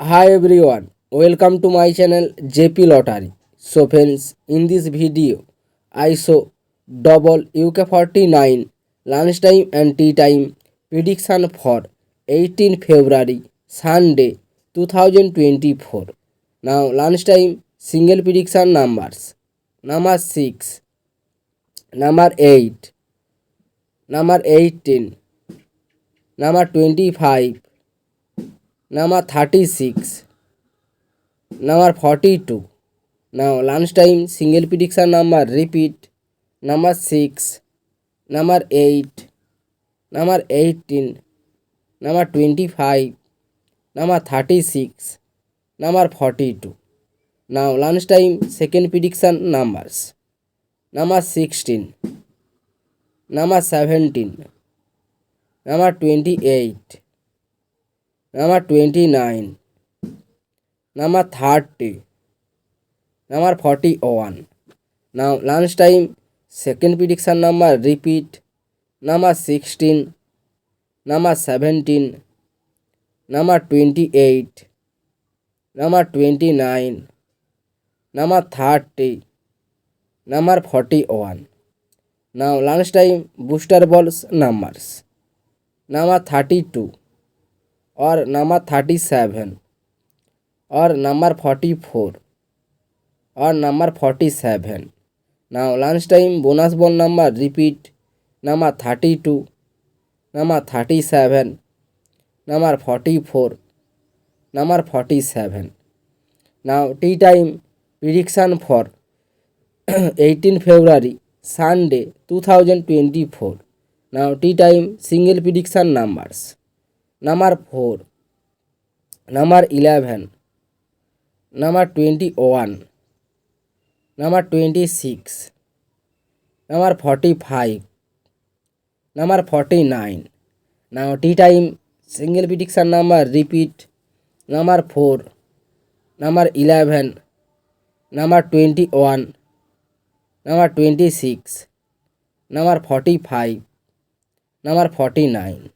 Hi everyone, welcome to my channel JP Lottery. So friends, in this video, I show double UK49 lunchtime and tea time prediction for 18 February Sunday 2024. Now lunchtime single prediction numbers: number 6, number 8, number 18, number 25, number 36, number 42. Now lunchtime single prediction number repeat: number 6, number 8, number 18, number 25, number 36, number 42. Now lunchtime second prediction numbers: number 16, number 17, number 28, number 29, number 30, number 41. Now lunchtime second prediction number repeat: number 16, number 17, number 28, number 29, number 30, number 41. Now lunchtime booster balls numbers: number 32 or number 37 or number 44 or number 47. Now lunchtime bonus ball number repeat: number 32, number 37, number 44, number 47. Now tea time prediction for 18 February Sunday 2024. Now tea time single prediction numbers: number 4, number 11, number 21, number 26, number 45, number 49. Now tea time single prediction number repeat: number 4, number 11, number 21, number 26, number 45, number 49.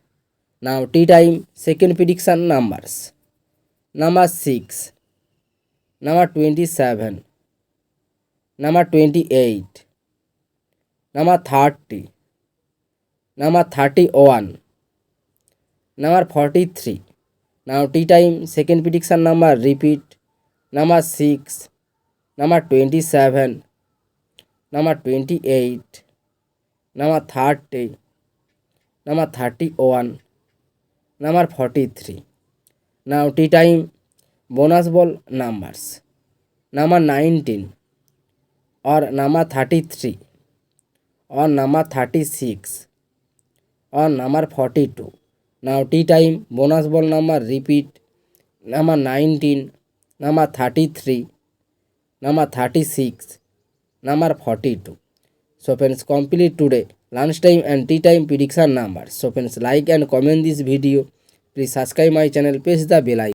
Now tea time second prediction numbers: number 6, number 27, number 28, number 30, number 31, number 43. Now tea time second prediction number repeat: number 6, number 27, number 28, number 30, number 31, number 43. Now tea time bonus ball numbers: number 19 or number 33 or number 36 or number 42. Now tea time bonus ball number repeat: number 19, number 33, number 36, number 42. So friends, complete today lunchtime and tea time prediction numbers. So friends, like and comment this video. Please subscribe my channel, press the bell icon.